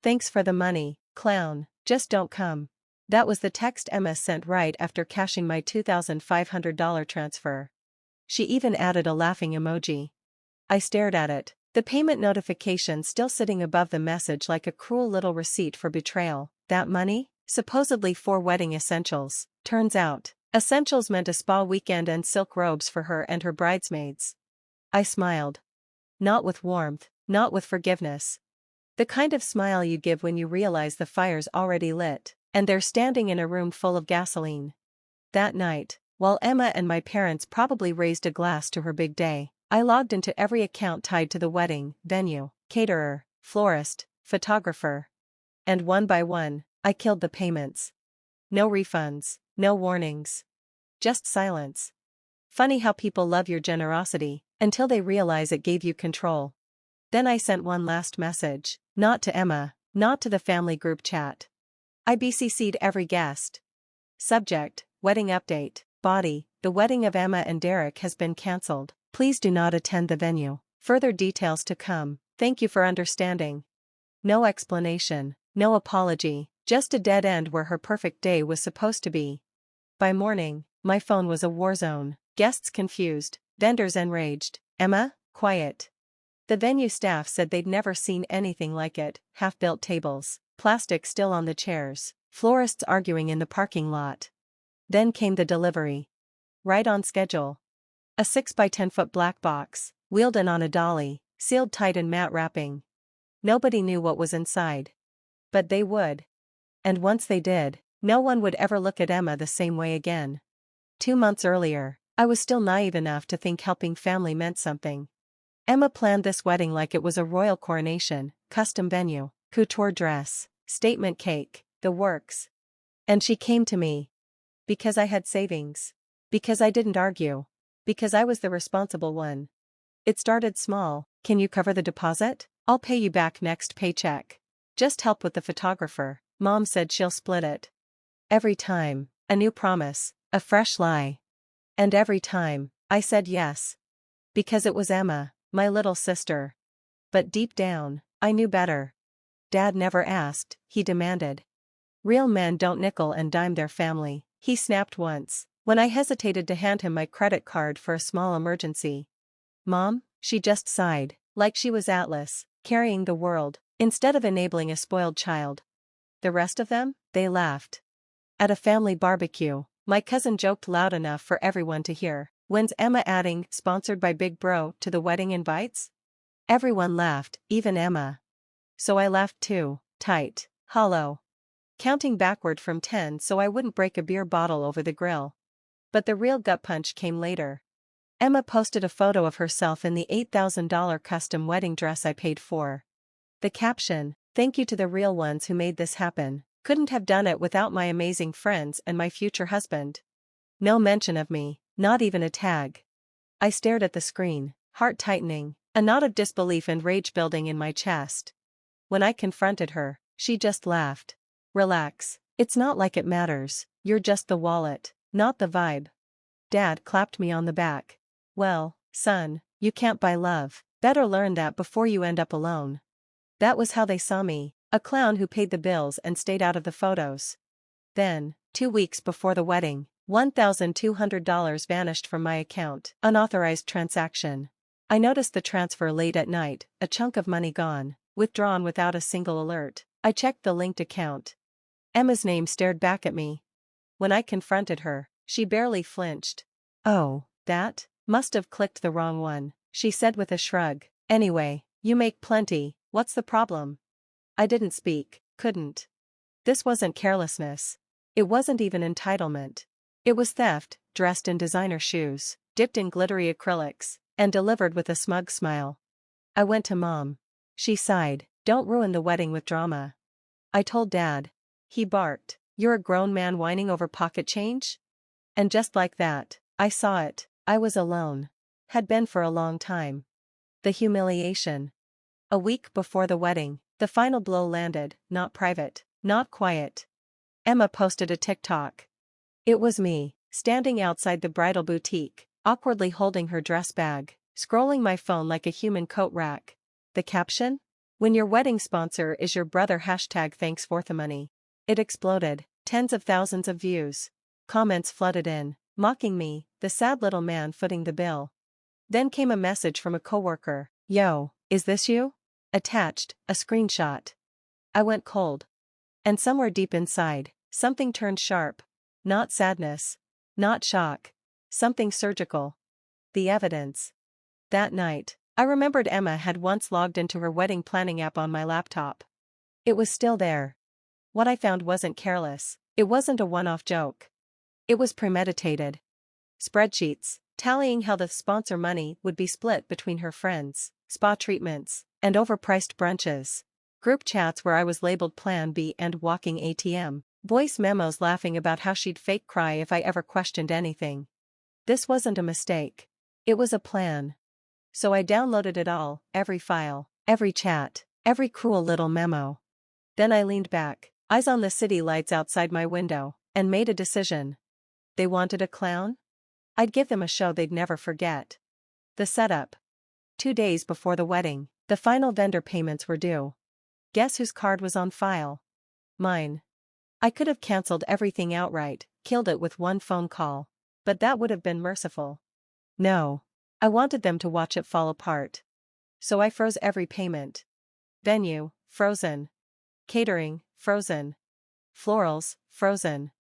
Thanks for the money, clown, just don't come. That was the text Emma sent right after cashing my $2,500 transfer. She even added a laughing emoji. I stared at it, the payment notification still sitting above the message like a cruel little receipt for betrayal. That money? Supposedly for wedding essentials. Turns out, essentials meant a spa weekend and silk robes for her and her bridesmaids. I smiled. Not with warmth, not with forgiveness. The kind of smile you give when you realize the fire's already lit, and they're standing in a room full of gasoline. That night, while Emma and my parents probably raised a glass to her big day, I logged into every account tied to the wedding, venue, caterer, florist, photographer. And one by one, I killed the payments. No refunds, no warnings. Just silence. Funny how people love your generosity, until they realize it gave you control. Then I sent one last message, not to Emma, not to the family group chat. I BCC'd every guest. Subject, wedding update, body, the wedding of Emma and Derek has been cancelled. Please do not attend the venue. Further details to come. Thank you for understanding. No explanation, no apology, just a dead end where her perfect day was supposed to be. By morning, my phone was a war zone, guests confused, vendors enraged. Emma, quiet. The venue staff said they'd never seen anything like it, half-built tables, plastic still on the chairs, florists arguing in the parking lot. Then came the delivery. Right on schedule. A 6 by 10 foot black box, wheeled in on a dolly, sealed tight in matte wrapping. Nobody knew what was inside. But they would. And once they did, no one would ever look at Emma the same way again. 2 months earlier, I was still naive enough to think helping family meant something. Emma planned this wedding like it was a royal coronation, custom venue, couture dress, statement cake, the works. And she came to me. Because I had savings. Because I didn't argue. Because I was the responsible one. It started small. Can you cover the deposit? I'll pay you back next paycheck. Just help with the photographer. Mom said she'll split it. Every time, a new promise, a fresh lie. And every time, I said yes. Because it was Emma, my little sister. But deep down, I knew better. Dad never asked, he demanded. Real men don't nickel and dime their family, he snapped once, when I hesitated to hand him my credit card for a small emergency. Mom, she just sighed, like she was Atlas, carrying the world, instead of enabling a spoiled child. The rest of them, they laughed. At a family barbecue, my cousin joked loud enough for everyone to hear, "When's Emma adding, sponsored by Big Bro, to the wedding invites?" Everyone laughed, even Emma. So I laughed too, tight, hollow. Counting backward from 10 so I wouldn't break a beer bottle over the grill. But the real gut punch came later. Emma posted a photo of herself in the $8,000 custom wedding dress I paid for. The caption, "Thank you to the real ones who made this happen. Couldn't have done it without my amazing friends and my future husband." No mention of me, not even a tag. I stared at the screen, heart tightening, a knot of disbelief and rage building in my chest. When I confronted her, she just laughed. Relax, it's not like it matters, you're just the wallet, not the vibe. Dad clapped me on the back. Well, son, you can't buy love, better learn that before you end up alone. That was how they saw me, a clown who paid the bills and stayed out of the photos. Then, 2 weeks before the wedding, $1,200 vanished from my account, unauthorized transaction. I noticed the transfer late at night, a chunk of money gone, withdrawn without a single alert. I checked the linked account. Emma's name stared back at me. When I confronted her, she barely flinched. "Oh, that must have clicked the wrong one," she said with a shrug. "Anyway, you make plenty, what's the problem?" I didn't speak, couldn't. This wasn't carelessness. It wasn't even entitlement. It was theft, dressed in designer shoes, dipped in glittery acrylics, and delivered with a smug smile. I went to Mom. She sighed, "Don't ruin the wedding with drama." I told Dad. He barked, "You're a grown man whining over pocket change?" And just like that, I saw it. I was alone. Had been for a long time. The humiliation. A week before the wedding, the final blow landed, not private, not quiet. Emma posted a TikTok. It was me, standing outside the bridal boutique, awkwardly holding her dress bag, scrolling my phone like a human coat rack. The caption? When your wedding sponsor is your brother #thanks for the money. It exploded, tens of thousands of views. Comments flooded in, mocking me, the sad little man footing the bill. Then came a message from a coworker. Yo, is this you? Attached, a screenshot. I went cold. And somewhere deep inside, something turned sharp. Not sadness. Not shock. Something surgical. The evidence. That night, I remembered Emma had once logged into her wedding planning app on my laptop. It was still there. What I found wasn't careless, it wasn't a one-off joke. It was premeditated. Spreadsheets, tallying how the sponsor money would be split between her friends, spa treatments, and overpriced brunches. Group chats where I was labeled Plan B and walking ATM. Voice memos laughing about how she'd fake cry if I ever questioned anything. This wasn't a mistake. It was a plan. So I downloaded it all, every file, every chat, every cruel little memo. Then I leaned back, eyes on the city lights outside my window, and made a decision. They wanted a clown? I'd give them a show they'd never forget. The setup. 2 days before the wedding, the final vendor payments were due. Guess whose card was on file? Mine. I could have cancelled everything outright, killed it with one phone call. But that would have been merciful. No. I wanted them to watch it fall apart. So I froze every payment. Venue, frozen. Catering, frozen. Florals, frozen.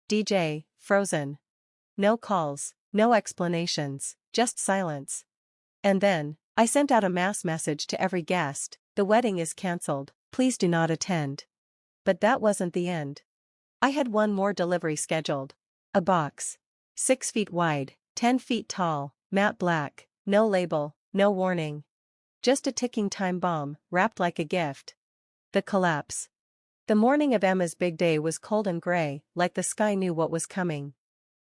DJ, frozen. No calls, no explanations, just silence. And then, I sent out a mass message to every guest, the wedding is cancelled, please do not attend. But that wasn't the end. I had one more delivery scheduled. A box. 6 feet wide, 10 feet tall, matte black, no label, no warning. Just a ticking time bomb, wrapped like a gift. The collapse. The morning of Emma's big day was cold and gray, like the sky knew what was coming.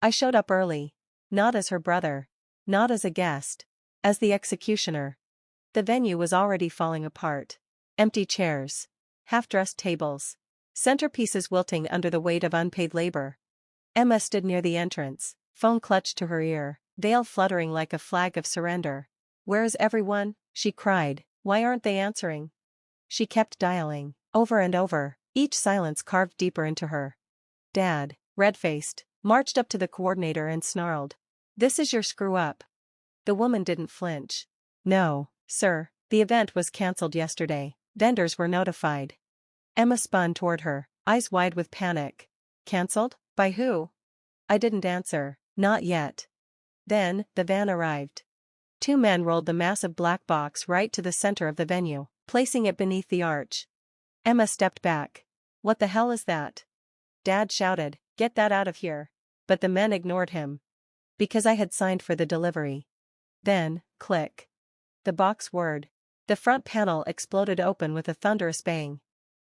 I showed up early. Not as her brother. Not as a guest. As the executioner. The venue was already falling apart. Empty chairs. Half-dressed tables. Centerpieces wilting under the weight of unpaid labor. Emma stood near the entrance, phone clutched to her ear, veil fluttering like a flag of surrender. Where's everyone? She cried. Why aren't they answering? She kept dialing, over and over, each silence carved deeper into her. Dad, red-faced, marched up to the coordinator and snarled. This is your screw-up. The woman didn't flinch. No, sir, the event was cancelled yesterday. Vendors were notified. Emma spun toward her, eyes wide with panic. Cancelled? By who? I didn't answer. Not yet. Then, the van arrived. 2 men rolled the massive black box right to the center of the venue, placing it beneath the arch. Emma stepped back. What the hell is that? Dad shouted, get that out of here. But the men ignored him. Because I had signed for the delivery. Then, click. The box whirred. The front panel exploded open with a thunderous bang.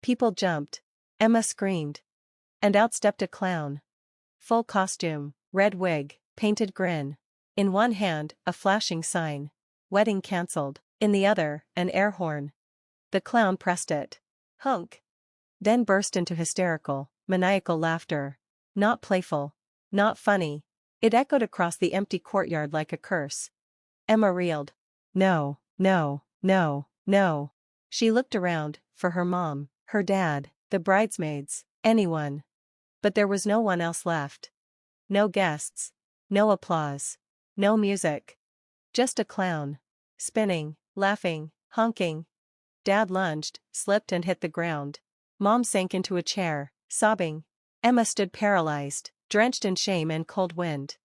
People jumped. Emma screamed. And out stepped a clown. Full costume, red wig, painted grin. In one hand, a flashing sign. Wedding cancelled. In the other, an air horn. The clown pressed it. Hunk. Then burst into hysterical, maniacal laughter. Not playful. Not funny. It echoed across the empty courtyard like a curse. Emma reeled. No, no, no, no. She looked around, for her mom, her dad, the bridesmaids, anyone. But there was no one else left. No guests. No applause. No music. Just a clown. Spinning, laughing, honking. Dad lunged, slipped and hit the ground. Mom sank into a chair, sobbing. Emma stood paralyzed, drenched in shame and cold wind.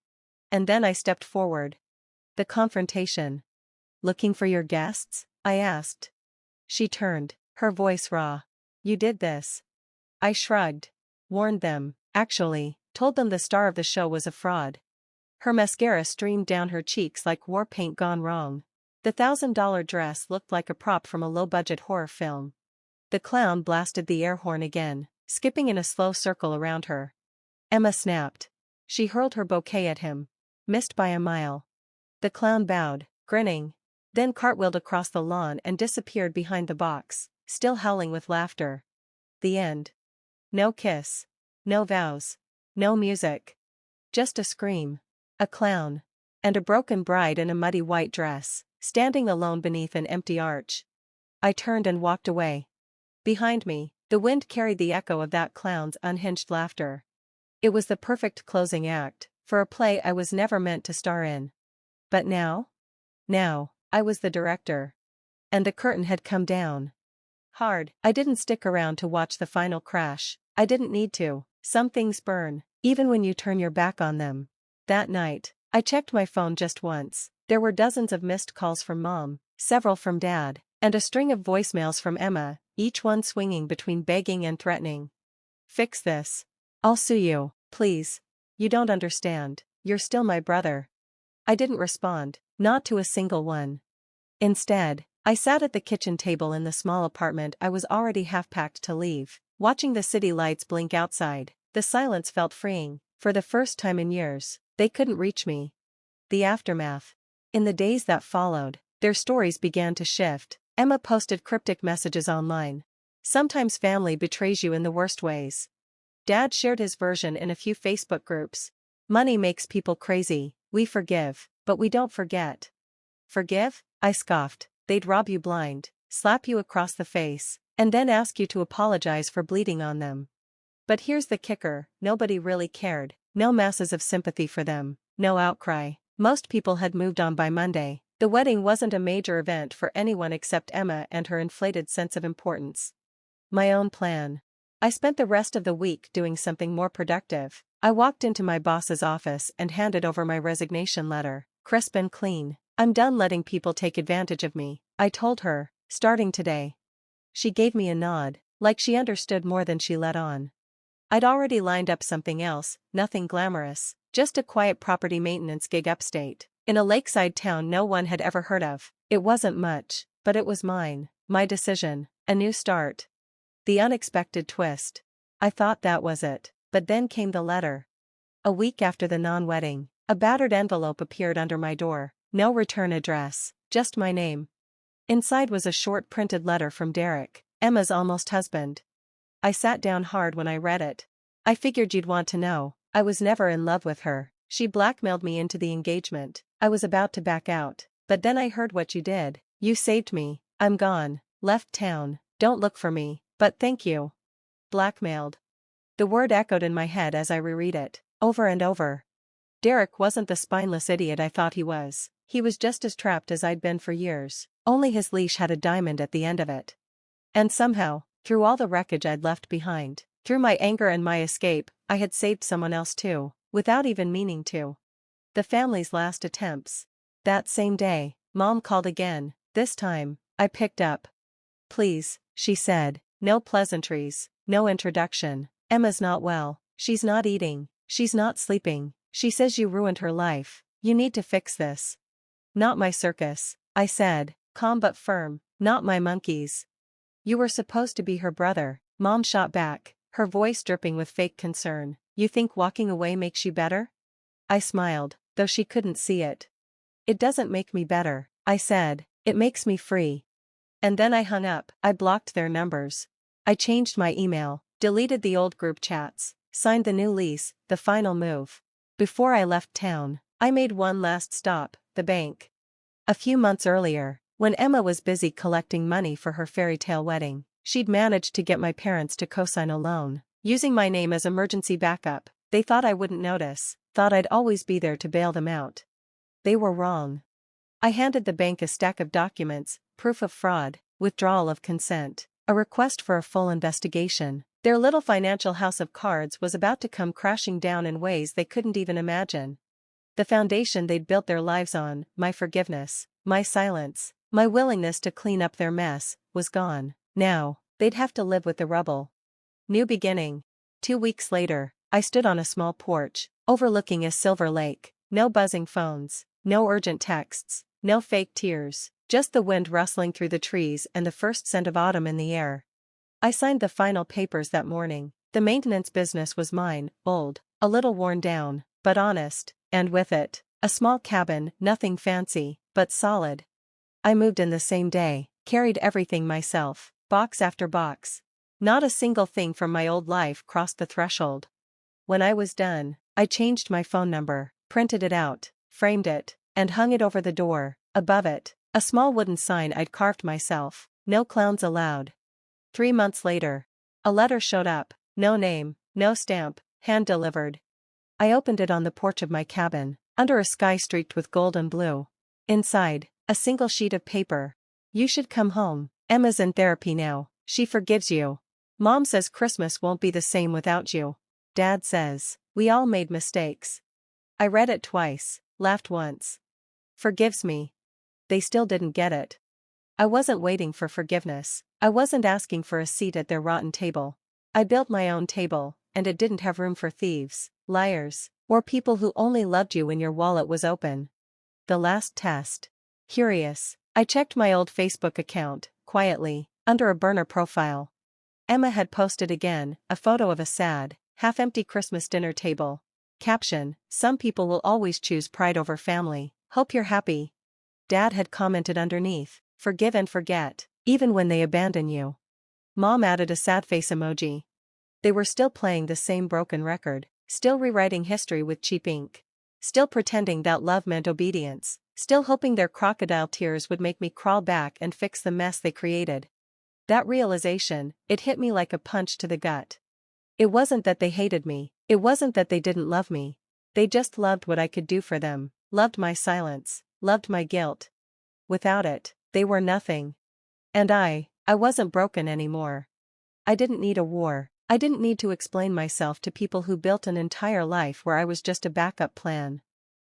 And then I stepped forward. The confrontation. Looking for your guests? I asked. She turned, her voice raw. You did this. I shrugged. Warned them, actually, told them the star of the show was a fraud. Her mascara streamed down her cheeks like war paint gone wrong. The $1,000 dress looked like a prop from a low-budget horror film. The clown blasted the air horn again, skipping in a slow circle around her. Emma snapped. She hurled her bouquet at him. Missed by a mile. The clown bowed, grinning. Then cartwheeled across the lawn and disappeared behind the box, still howling with laughter. The end. No kiss. No vows. No music. Just a scream. A clown. And a broken bride in a muddy white dress, standing alone beneath an empty arch. I turned and walked away. Behind me, the wind carried the echo of that clown's unhinged laughter. It was the perfect closing act for a play I was never meant to star in. But now? Now, I was the director. And the curtain had come down. Hard. I didn't stick around to watch the final crash. I didn't need to. Some things burn, even when you turn your back on them. That night, I checked my phone just once. There were dozens of missed calls from Mom, several from Dad, and a string of voicemails from Emma, each one swinging between begging and threatening. Fix this. I'll sue you, please. You don't understand. You're still my brother. I didn't respond, not to a single one. Instead, I sat at the kitchen table in the small apartment I was already half-packed to leave, watching the city lights blink outside. The silence felt freeing. For the first time in years, they couldn't reach me. The aftermath. In the days that followed, their stories began to shift. Emma posted cryptic messages online. Sometimes family betrays you in the worst ways. Dad shared his version in a few Facebook groups. Money makes people crazy. We forgive, but we don't forget. Forgive? I scoffed. They'd rob you blind, slap you across the face, and then ask you to apologize for bleeding on them. But here's the kicker, nobody really cared. No masses of sympathy for them, no outcry. Most people had moved on by Monday. The wedding wasn't a major event for anyone except Emma and her inflated sense of importance. My own plan. I spent the rest of the week doing something more productive. I walked into my boss's office and handed over my resignation letter, crisp and clean. I'm done letting people take advantage of me, I told her, starting today. She gave me a nod, like she understood more than she let on. I'd already lined up something else, nothing glamorous, just a quiet property maintenance gig upstate, in a lakeside town no one had ever heard of. It wasn't much, but it was mine, my decision, a new start. The unexpected twist. I thought that was it, but then came the letter. A week after the non-wedding, a battered envelope appeared under my door, no return address, just my name. Inside was a short printed letter from Derek, Emma's almost husband. I sat down hard when I read it. I figured you'd want to know. I was never in love with her. She blackmailed me into the engagement. I was about to back out. But then I heard what you did. You saved me. I'm gone. Left town. Don't look for me. But thank you. Blackmailed. The word echoed in my head as I reread it, over and over. Derek wasn't the spineless idiot I thought he was. He was just as trapped as I'd been for years. Only his leash had a diamond at the end of it. And somehow, through all the wreckage I'd left behind, through my anger and my escape, I had saved someone else too, without even meaning to. The family's last attempts. That same day, Mom called again. This time, I picked up. Please, she said, no pleasantries, no introduction. Emma's not well, she's not eating, she's not sleeping, she says you ruined her life, you need to fix this. Not my circus, I said, calm but firm, not my monkeys. You were supposed to be her brother, Mom shot back, her voice dripping with fake concern. You think walking away makes you better? I smiled, though she couldn't see it. It doesn't make me better, I said, it makes me free. And then I hung up. I blocked their numbers. I changed my email, deleted the old group chats, signed the new lease, the final move. Before I left town, I made one last stop, the bank. A few months earlier, when Emma was busy collecting money for her fairy tale wedding, she'd managed to get my parents to co-sign a loan, using my name as emergency backup. They thought I wouldn't notice, thought I'd always be there to bail them out. They were wrong. I handed the bank a stack of documents, proof of fraud, withdrawal of consent, a request for a full investigation. Their little financial house of cards was about to come crashing down in ways they couldn't even imagine. The foundation they'd built their lives on, my forgiveness, my silence, my willingness to clean up their mess, was gone. Now, they'd have to live with the rubble. New beginning. 2 weeks later, I stood on a small porch, overlooking a silver lake. No buzzing phones, no urgent texts, no fake tears, just the wind rustling through the trees and the first scent of autumn in the air. I signed the final papers that morning. The maintenance business was mine, old, a little worn down, but honest, and with it, a small cabin, nothing fancy, but solid. I moved in the same day, carried everything myself, box after box. Not a single thing from my old life crossed the threshold. When I was done, I changed my phone number, printed it out, framed it, and hung it over the door. Above it, a small wooden sign I'd carved myself. No clowns allowed. 3 months later. A letter showed up, no name, no stamp, hand-delivered. I opened it on the porch of my cabin, under a sky streaked with gold and blue. Inside, a single sheet of paper. You should come home. Emma's in therapy now, she forgives you. Mom says Christmas won't be the same without you. Dad says, we all made mistakes. I read it twice, laughed once. Forgives me. They still didn't get it. I wasn't waiting for forgiveness, I wasn't asking for a seat at their rotten table. I built my own table, and it didn't have room for thieves, liars, or people who only loved you when your wallet was open. The last test. Curious, I checked my old Facebook account, quietly, under a burner profile. Emma had posted again, a photo of a sad, half-empty Christmas dinner table. Caption, some people will always choose pride over family, hope you're happy. Dad had commented underneath, forgive and forget, even when they abandon you. Mom added a sad face emoji. They were still playing the same broken record, still rewriting history with cheap ink. Still pretending that love meant obedience, still hoping their crocodile tears would make me crawl back and fix the mess they created. That realization, it hit me like a punch to the gut. It wasn't that they hated me, it wasn't that they didn't love me. They just loved what I could do for them, loved my silence, loved my guilt. Without it, they were nothing. And I wasn't broken anymore. I didn't need a war, I didn't need to explain myself to people who built an entire life where I was just a backup plan.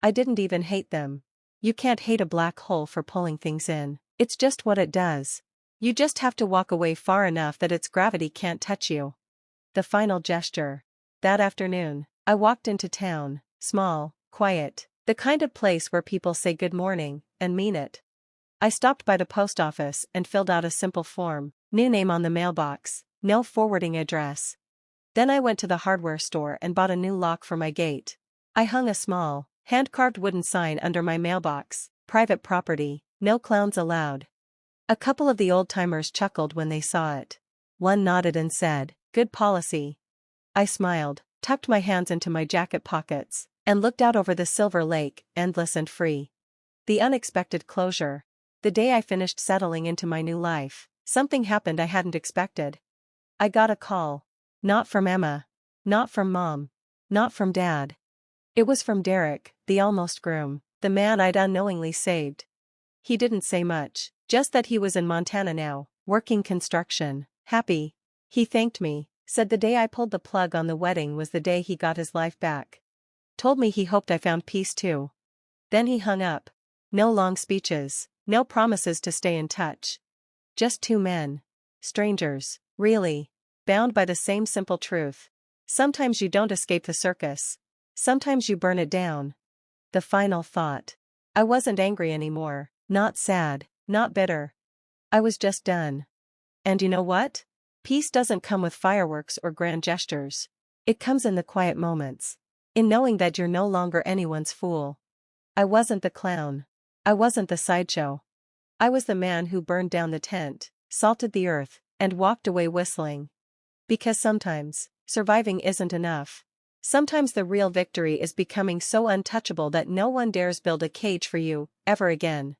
I didn't even hate them. You can't hate a black hole for pulling things in, it's just what it does. You just have to walk away far enough that its gravity can't touch you. The final gesture. That afternoon, I walked into town, small, quiet, the kind of place where people say good morning, and mean it. I stopped by the post office and filled out a simple form, new name on the mailbox, no forwarding address. Then I went to the hardware store and bought a new lock for my gate. I hung a small, hand-carved wooden sign under my mailbox, private property, no clowns allowed. A couple of the old-timers chuckled when they saw it. One nodded and said, good policy. I smiled, tucked my hands into my jacket pockets, and looked out over the silver lake, endless and free. The unexpected closure. The day I finished settling into my new life, something happened I hadn't expected. I got a call. Not from Emma. Not from Mom. Not from Dad. It was from Derek, the almost groom, the man I'd unknowingly saved. He didn't say much, just that he was in Montana now, working construction, happy. He thanked me, said the day I pulled the plug on the wedding was the day he got his life back. Told me he hoped I found peace too. Then he hung up. No long speeches, no promises to stay in touch. Just two men. Strangers, really. Bound by the same simple truth. Sometimes you don't escape the circus. Sometimes you burn it down. The final thought. I wasn't angry anymore, not sad, not bitter. I was just done. And you know what? Peace doesn't come with fireworks or grand gestures. It comes in the quiet moments. In knowing that you're no longer anyone's fool. I wasn't the clown. I wasn't the sideshow. I was the man who burned down the tent, salted the earth, and walked away whistling. Because sometimes, surviving isn't enough. Sometimes the real victory is becoming so untouchable that no one dares build a cage for you, ever again.